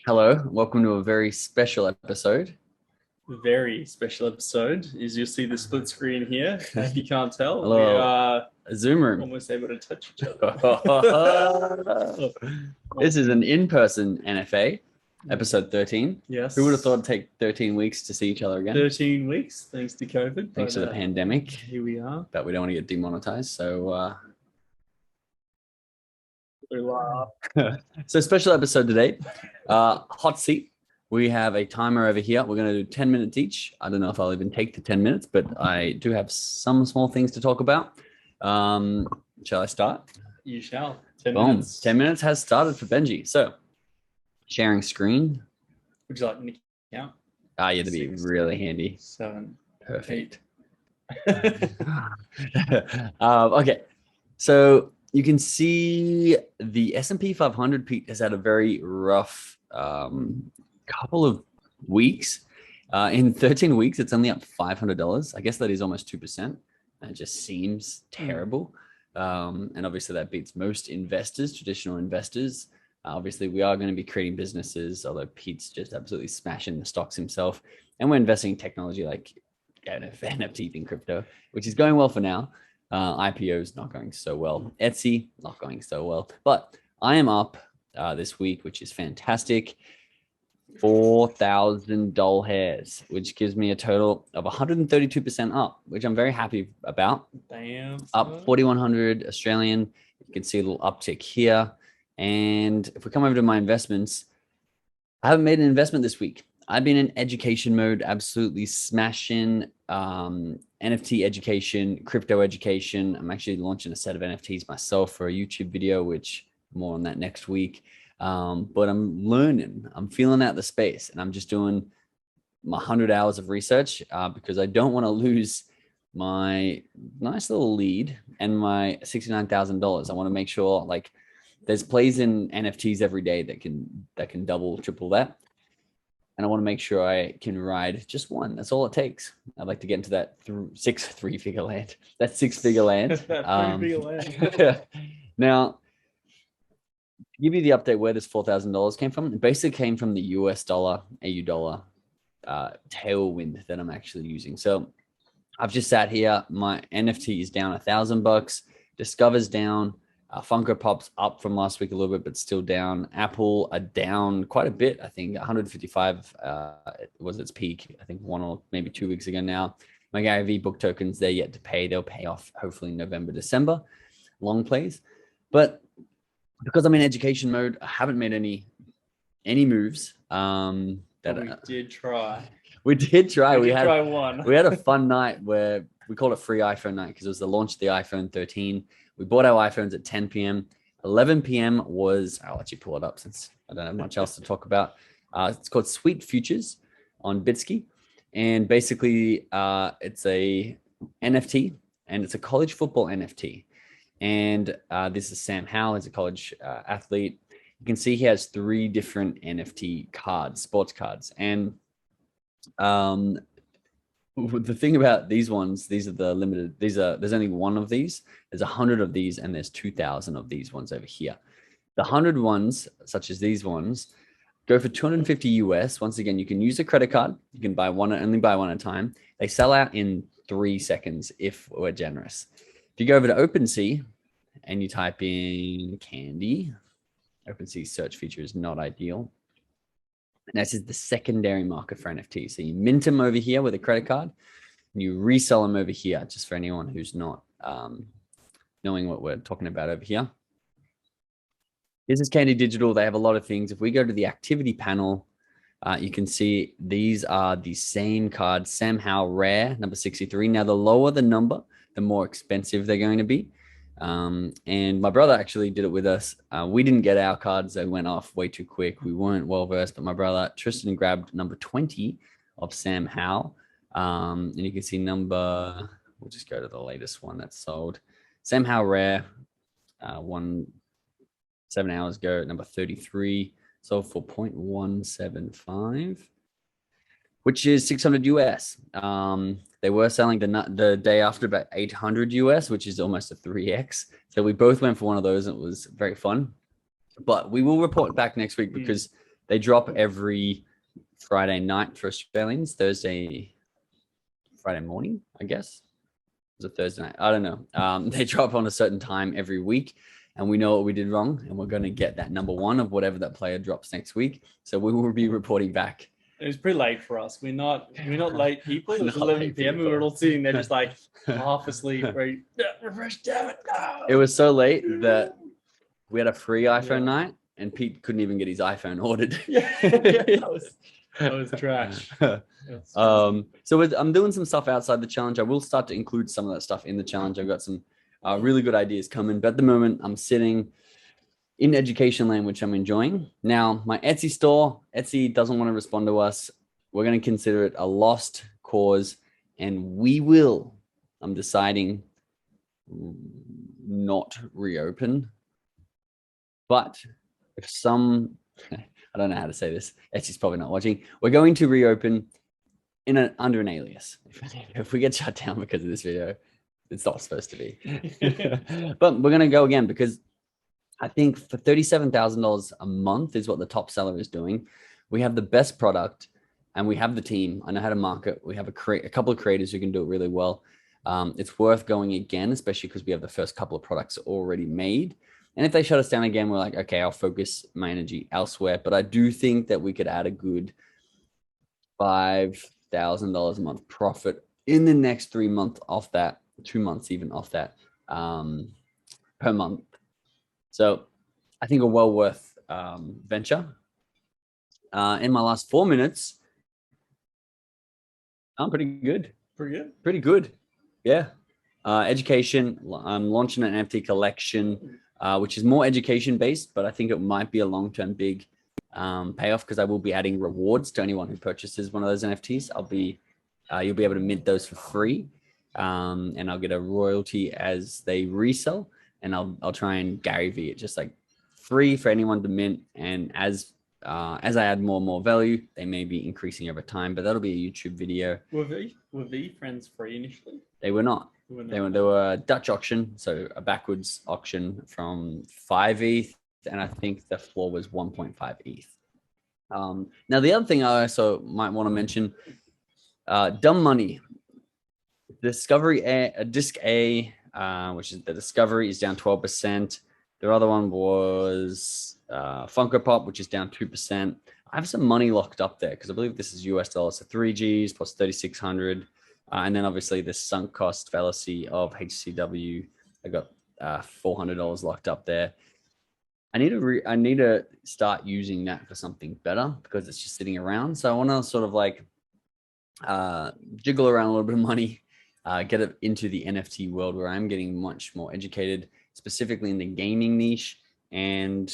Hello, welcome to a very special episode. Very special episode is you'll see the split screen here. If you can't tell, we Hello, are Zoom room. almost able to touch each other. This is an in-person NFA, episode 13. Yes. Who would have thought it'd take 13 weeks to see each other again? 13 weeks, thanks to COVID. Thanks to the pandemic. Here we are. But we don't want to get demonetized, so We laugh. so special episode today. Hot seat. We have a timer over here. We're going to do 10 minutes each. I don't know if I'll even take the 10 minutes, but I do have some small things to talk about. Shall I start? You shall. 10 Boom. minutes. 10 minutes has started for Benji. So, sharing screen. Would you like me to count? Yeah, to be really handy. 7. Perfect. Okay. So, you can see the S&P 500, Pete, has had a very rough couple of weeks. In 13 weeks, it's only up $500. I guess that is almost 2%. It just seems terrible. And obviously that beats most investors, traditional investors. Obviously, we are going to be creating businesses, although Pete's just absolutely smashing the stocks himself. And we're investing in technology like NFT and crypto, which is going well for now. IPO's not going so well. Etsy, not going so well. But I am up this week, which is fantastic. 4,000 doll hairs, which gives me a total of 132% up, which I'm very happy about. Damn. Up 4,100 Australian. You can see a little uptick here. And if we come over to my investments, I haven't made an investment this week. I've been in education mode, absolutely smashing NFT education, crypto education. I'm actually launching a set of NFTs myself for a YouTube video, which more on that next week. But I'm learning, I'm feeling out the space, and I'm just doing my 100 hours of research because I don't want to lose my nice little lead and my $69,000. I want to make sure like there's plays in NFTs every day that can double, triple that. And I want to make sure I can ride just one. That's all it takes. I'd like to get into that six-figure land. That six-figure land. Now, to give you the update where this $4,000 came from, it basically came from the US dollar, AU dollar tailwind that I'm actually using. So I've just sat here. My NFT is down $1,000. Discover's down. Funko Pop's up from last week a little bit, but still down. Apple are down quite a bit. I think 155 was its peak. I think 1 or maybe 2 weeks ago now. My Gary V book tokens, they're yet to pay. They'll pay off hopefully in November, December. Long plays. But because I'm in education mode, I haven't made any moves. We did try. We did try. We had one. We had a fun night where we called it free iPhone night because it was the launch of the iPhone 13. We bought our iPhones at 10 p.m. 11 p.m. was, I'll let you pull it up since I don't have much else to talk about. It's called Sweet Futures on Bitsky. And basically, it's a NFT, and it's a college football NFT. And this is Sam Howell. He's a college athlete. You can see he has 3 different NFT cards, sports cards. And the thing about these ones, these are the limited, there's only one of these. There's 100 of these, and there's 2,000 of these ones over here. The 100 ones, such as these ones, go for 250 US. Once again, you can use a credit card. You can only buy one at a time. They sell out in 3 seconds if we're generous. If you go over to OpenSea and you type in candy, OpenSea search feature is not ideal. And this is the secondary market for NFTs. So you mint them over here with a credit card, and you resell them over here, just for anyone who's not knowing what we're talking about over here. This is Candy Digital. They have a lot of things. If we go to the activity panel, you can see these are the same cards, Sam Howell Rare, number 63. Now, the lower the number, the more expensive they're going to be. And my brother actually did it with us. We didn't get our cards. They went off way too quick. We weren't well versed, but my brother Tristan grabbed number 20 of Sam Howell. And you can see we'll just go to the latest one that's sold. Sam Howell Rare, 7 hours ago, number 33, sold for 0.175, which is 600 US. They were selling the day after about 800 US, which is almost a 3x. So we both went for one of those, and it was very fun. But we will report back next week because They drop every Friday night for Australians, Friday morning, I guess. It was a Thursday night. I don't know. They drop on a certain time every week, and we know what we did wrong, and we're going to get that number one of whatever that player drops next week. So we will be reporting back. It was pretty late for us. We're not late people. It was 11 p.m. people. We were all sitting there just like half asleep. Right? Refresh, damn it! No. It was so late that we had a free iPhone night, and Pete couldn't even get his iPhone ordered. That was trash. So I'm doing some stuff outside the challenge. I will start to include some of that stuff in the challenge. I've got some really good ideas coming, but at the moment I'm sitting in education land, which I'm enjoying. Now, my Etsy store, Etsy doesn't want to respond to us. We're going to consider it a lost cause, and we will, I'm deciding, not reopen. But if some, I don't know how to say this, Etsy's probably not watching, we're going to reopen under an alias. If we get shut down because of this video, it's not supposed to be. But we're going to go again because I think for $37,000 a month is what the top seller is doing. We have the best product and we have the team. I know how to market. We have a couple of creators who can do it really well. It's worth going again, especially because we have the first couple of products already made. And if they shut us down again, we're like, okay, I'll focus my energy elsewhere. But I do think that we could add a good $5,000 a month profit in the next 3 months off that, 2 months even off that per month. So I think a well worth venture. In my last 4 minutes, I'm pretty good. Pretty good. Yeah. Education. I'm launching an NFT collection, which is more education based, but I think it might be a long-term big payoff because I will be adding rewards to anyone who purchases one of those NFTs. You'll be able to mint those for free, and I'll get a royalty as they resell. And I'll try and Gary V it, just like free for anyone to mint. And as I add more and more value, they may be increasing over time, but that'll be a YouTube video. Were V friends free initially? They were not. They were a Dutch auction, so a backwards auction from 5 ETH, and I think the floor was 1.5 ETH. Now, the other thing I also might want to mention, DumbMoney, Discovery A, Disc A, which is the Discovery, is down 12%. The other one was Funko Pop, which is down 2%. I have some money locked up there because I believe this is US dollars, so 3Gs plus 3,600. And then obviously the sunk cost fallacy of HCW. I got $400 locked up there. I need to start using that for something better because it's just sitting around. So I want to sort of like jiggle around a little bit of money, get it into the NFT world where I'm getting much more educated, specifically in the gaming niche. And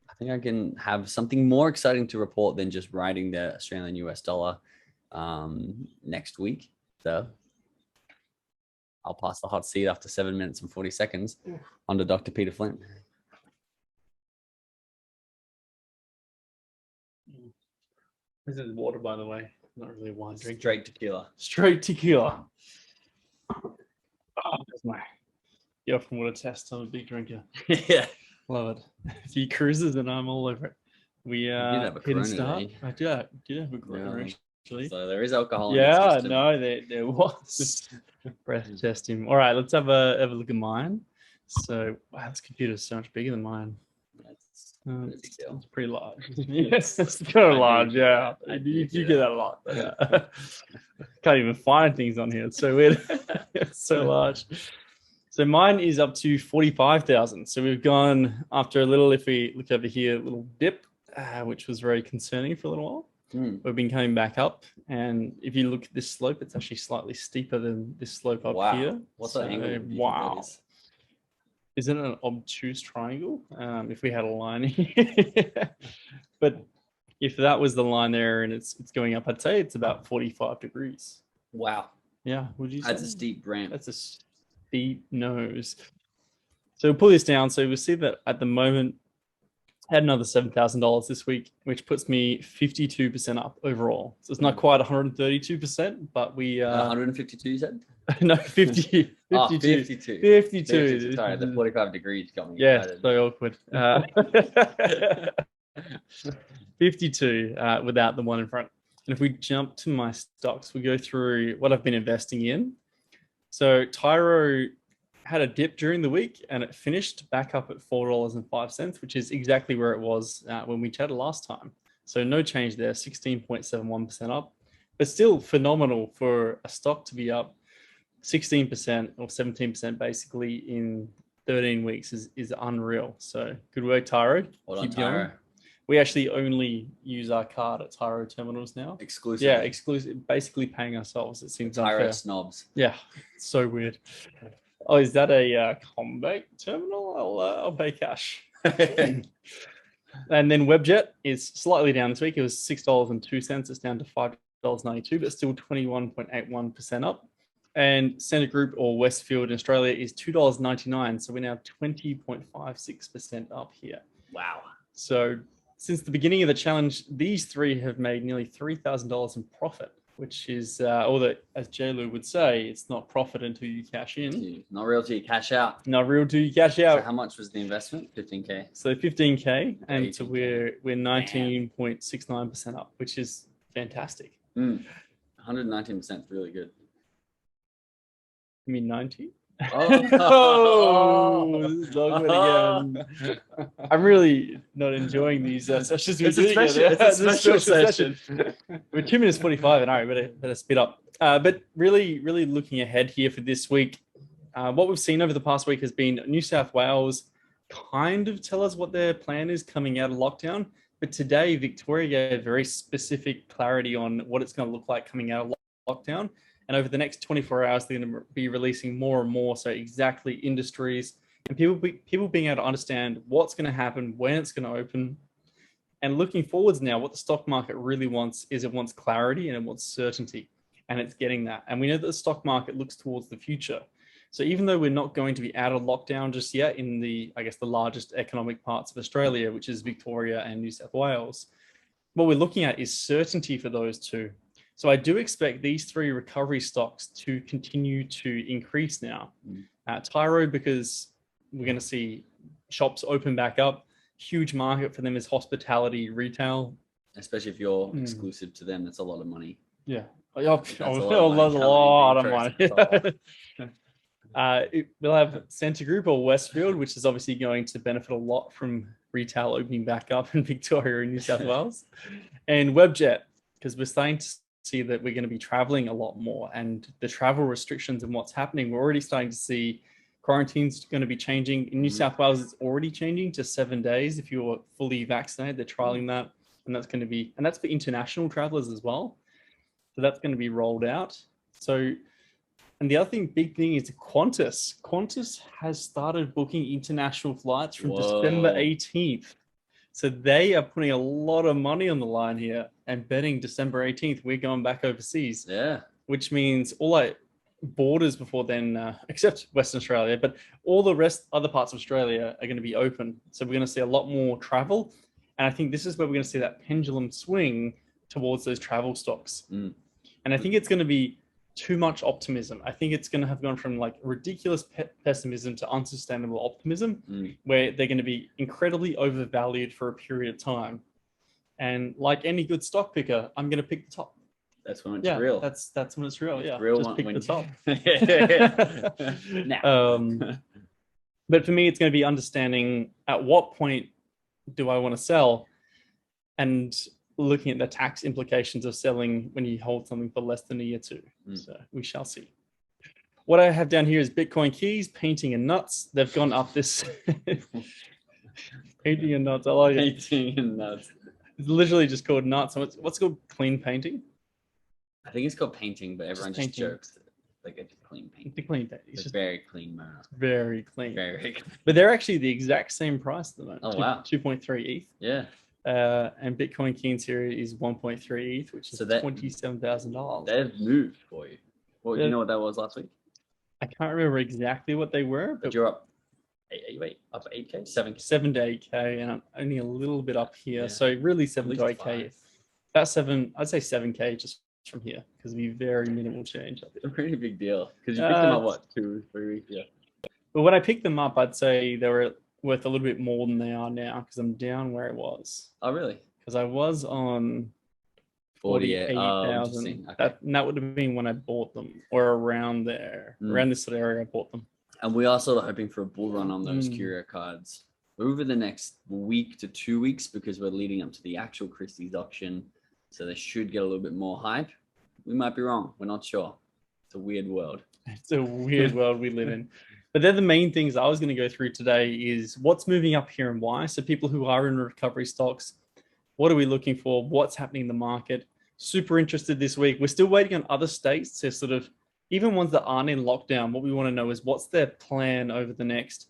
I think I can have something more exciting to report than just riding the Australian US dollar next week. So I'll pass the hot seat after 7 minutes and 40 seconds on to Dr. Peter Flint. This is water, by the way. Not really wine drink. Straight tequila. Straight tequila. Oh, that's my from water test. I'm a big drinker. Yeah. Love it. A few cruises and I'm all over it. We hit and start. I did have a Corona actually. So there is alcohol. Yeah, no, there was. Breath testing. All right, let's have a look at mine. So wow, this computer's so much bigger than mine. It's pretty large. Yes, it's kind of large. Yeah, you get that a lot. Yeah. Can't even find things on here. It's so weird. It's so large. So mine is up to 45,000. So we've gone after a little. If we look over here, a little dip, which was very concerning for a little while. We've been coming back up, and if you look at this slope, it's actually slightly steeper than this slope up here. What's that angle? Wow. Isn't it an obtuse triangle? If we had a line here. But if that was the line there and it's going up, I'd say it's about 45 degrees. Wow. Yeah. Would you say? That's a steep ramp. That's a steep nose. So we'll pull this down. So we'll see that at the moment, I had another $7,000 this week, which puts me 52% up overall. So it's not quite 132%, but we 152 you said? No, 50. 52. 52. Sorry, the 45 degrees got me. Yeah, so awkward. 52 without the one in front. And if we jump to my stocks, we go through what I've been investing in. So Tyro had a dip during the week and it finished back up at $4.05, which is exactly where it was when we chatted last time. So no change there, 16.71% up, but still phenomenal for a stock to be up 16% or 17% basically in 13 weeks is unreal. So good work, Tyro. Hold on, Tyro. We actually only use our card at Tyro terminals now. Exclusive. Yeah, exclusive. Basically paying ourselves. It seems Tyro unfair. snobs. Yeah, it's so weird. Oh, is that a Combank terminal? I'll pay cash. And then Webjet is slightly down this week. It was $6.02. It's down to $5.92, but still 21.81% up. And Centre Group or Westfield in Australia is $2.99. So we're now 20.56% up here. Wow. So since the beginning of the challenge, these three have made nearly $3,000 in profit, which is, although as JLou would say, it's not profit until you cash in. Not real till you cash out. Not real till you cash out. So how much was the investment? 15K. So 15K, and 18K. so we're 19.69% up, which is fantastic. 119% is really good. You mean 90? Oh, this is awkward again. I'm really not enjoying these sessions. It's a special session. We're 2 minutes 45 and all right, better speed up. But really looking ahead here for this week, what we've seen over the past week has been New South Wales kind of tell us what their plan is coming out of lockdown. But today, Victoria gave very specific clarity on what it's going to look like coming out of lockdown. And over the next 24 hours, they're going to be releasing more and more. So exactly industries and people being able to understand what's going to happen, when it's going to open. And looking forwards now, what the stock market really wants is it wants clarity and it wants certainty. And it's getting that. And we know that the stock market looks towards the future. So even though we're not going to be out of lockdown just yet in the, I guess, the largest economic parts of Australia, which is Victoria and New South Wales, what we're looking at is certainty for those two. So I do expect these three recovery stocks to continue to increase now. Tyro, because we're going to see shops open back up. Huge market for them is hospitality, retail. Especially if you're exclusive to them, that's a lot of money. Yeah. That's a lot of money. We'll have Centre Group or Westfield, which is obviously going to benefit a lot from retail opening back up in Victoria and New South Wales. And Webjet, because we're starting to see that we're going to be traveling a lot more, and the travel restrictions and what's happening, we're already starting to see quarantines going to be changing. In New South Wales, it's already changing to 7 days if you're fully vaccinated. They're trialing that, and that's going to be, and that's for international travelers as well. So that's going to be rolled out. So, and the other thing, big thing is Qantas. Qantas has started booking international flights from December 18th. So they are putting a lot of money on the line here and betting December 18th, we're going back overseas. Yeah. Which means all our borders before then, except Western Australia, but all the rest, other parts of Australia are going to be open. So we're going to see a lot more travel. And I think this is where we're going to see that pendulum swing towards those travel stocks. And I think it's going to be too much optimism. I think it's going to have gone from like ridiculous pessimism to unsustainable optimism, where they're going to be incredibly overvalued for a period of time. And like any good stock picker, I'm going to pick the top. That's when it's real. That's when it's real. Yeah, real just pick the top. Now. But for me, it's going to be understanding at what point do I want to sell, and looking at the tax implications of selling when you hold something for less than a year too. So we shall see. What I have down here is Bitcoin keys, painting and nuts. They've gone up this. Painting and nuts. I like it. Painting and nuts. It's literally just called nuts. What's it called? Clean painting? I think it's called painting, but everyone just jokes. Like it's clean painting. The clean painting. It's very clean, man. Very clean. Very clean. But they're actually the exact same price at the moment. Oh, wow. 2.3 ETH. Yeah. And Bitcoin Keys here is 1.3 ETH, which is $27,000. They've moved for you. Well, do you know what that was last week? I can't remember exactly what they were, but you're up. Up 8K, 7K, 7 to 8K, and I'm only a little bit up here. Yeah. So really 7 to 8K. About 7, I'd say 7K just from here, because it'd be very minimal change. It's a pretty big deal because you picked them up what 2, 3 weeks. Yeah. But when I picked them up, I'd say they were worth a little bit more than they are now, because I'm down where it was. Oh, really? because I was on 48. Oh, 48,000. interesting. Okay. That would have been when I bought them, or around there, around this sort of area I bought them. And we are sort of hoping for a bull run on those CurioCards over the next week to 2 weeks, because we're leading up to the actual Christie's auction. So they should get a little bit more hype. We might be wrong. We're not sure. It's a weird world. It's a weird world we live in. But they're the main things I was going to go through today is what's moving up here and why. So people who are in recovery stocks, what are we looking for? What's happening in the market? Super interested this week. We're still waiting on other states to sort of, even ones that aren't in lockdown, what we want to know is what's their plan over the next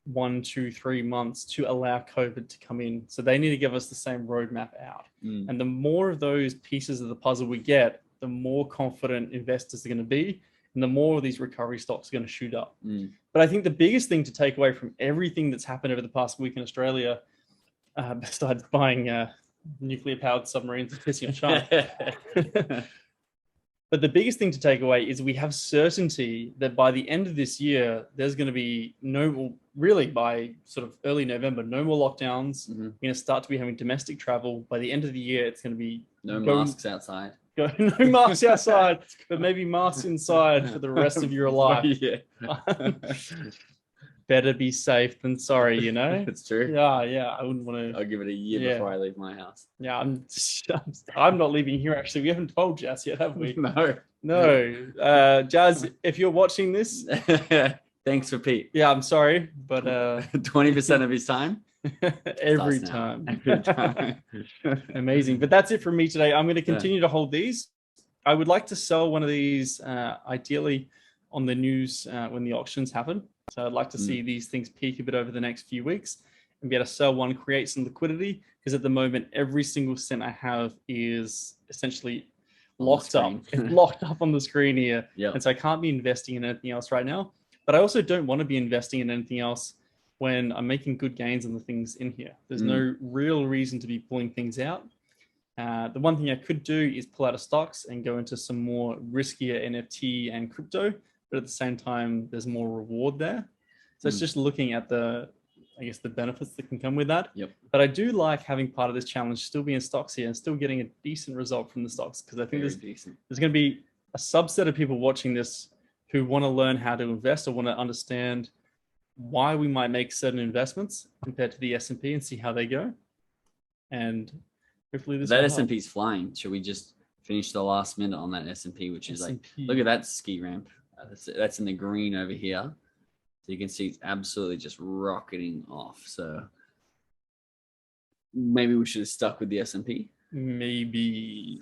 1, 2, 3 months to allow COVID to come in. So they need to give us the same roadmap out. And the more of those pieces of the puzzle we get, the more confident investors are going to be, and the more of these recovery stocks are going to shoot up. But I think the biggest thing to take away from everything that's happened over the past week in Australia, besides buying nuclear-powered submarines and pissing on China, but the biggest thing to take away is we have certainty that by the end of this year, there's going to be really by sort of early November, no more lockdowns. We're going to start to be having domestic travel. By the end of the year, it's going to be no masks outside. No masks outside, but maybe masks inside for the rest of your life. Better be safe than sorry, you know? It's true. Yeah. I wouldn't want to. I'll give it a year before I leave my house. Yeah, I'm not leaving here, actually. We haven't told Jazz yet, have we? No. Jazz, if you're watching this. Thanks for Pete. Yeah, I'm sorry, but 20% of his time. Every time. Amazing. But that's it from me today. I'm going to continue to hold these. I would like to sell one of these ideally on the news when the auctions happen. So I'd like to see these things peak a bit over the next few weeks and be able to sell one, create some liquidity, because at the moment, every single cent I have is essentially locked up. It's locked up on the screen here. And so I can't be investing in anything else right now. But I also don't want to be investing in anything else when I'm making good gains on the things in here. There's no real reason to be pulling things out. The one thing I could do is pull out of stocks and go into some more riskier NFT and crypto, but at the same time, there's more reward there. So it's just looking at the benefits that can come with that. But I do like having part of this challenge still be in stocks here and still getting a decent result from the stocks, because I think there's going to be a subset of people watching this who want to learn how to invest or want to understand why we might make certain investments compared to the S&P and see how they go. And hopefully this that S&P is flying. Should we just finish the last minute on that S&P, which is like, look at that ski ramp. That's in the green over here. So you can see it's absolutely just rocketing off. So maybe we should have stuck with the S&P. Maybe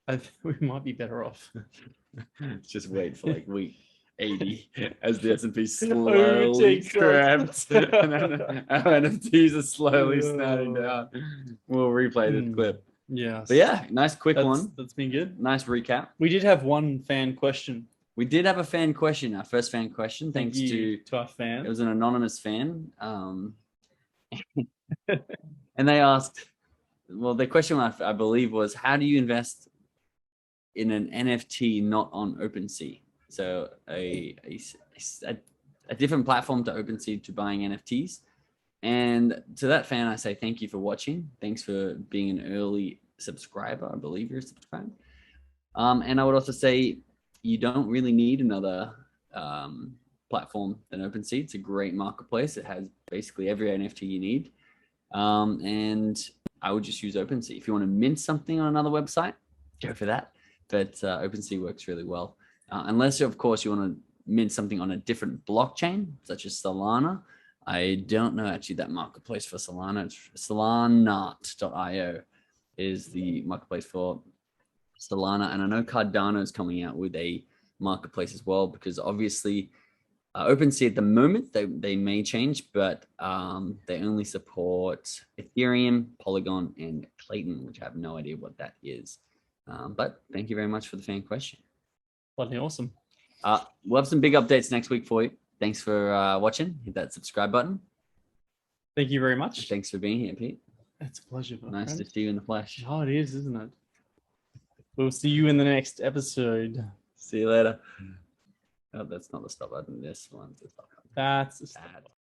I think we might be better off. Just wait for like week 80 as the S&P slowly crabs and then our NFTs are slowly snapping down. We'll replay this clip. Yeah. But yeah, nice quick one. That's been good. Nice recap. We did have one fan question. We did have a fan question, our first fan question. Thanks to our fan. It was an anonymous fan. And they asked, well, the question I believe was, how do you invest in an NFT not on OpenSea? So a different platform to OpenSea to buying NFTs. And to that fan, I say thank you for watching. Thanks for being an early subscriber. I believe you're a subscriber. And I would also say you don't really need another platform than OpenSea. It's a great marketplace. It has basically every NFT you need. And I would just use OpenSea. If you want to mint something on another website, go for that. But OpenSea works really well. Unless, of course, you want to mint something on a different blockchain, such as Solana. I don't know actually that marketplace for Solana. It's Solana.io is the marketplace for Solana. And I know Cardano is coming out with a marketplace as well, because obviously OpenSea at the moment, they may change, but they only support Ethereum, Polygon, and Clayton, which I have no idea what that is. But thank you very much for the fan question. Bloody awesome. We'll have some big updates next week for you. Thanks for watching. Hit that subscribe button. Thank you very much. Thanks for being here, Pete. It's a pleasure. Nice to see you in the flesh. Oh, it is, isn't it? We'll see you in the next episode. See you later. Oh, that's not the stop button. This one's the stop button. That's the stop button.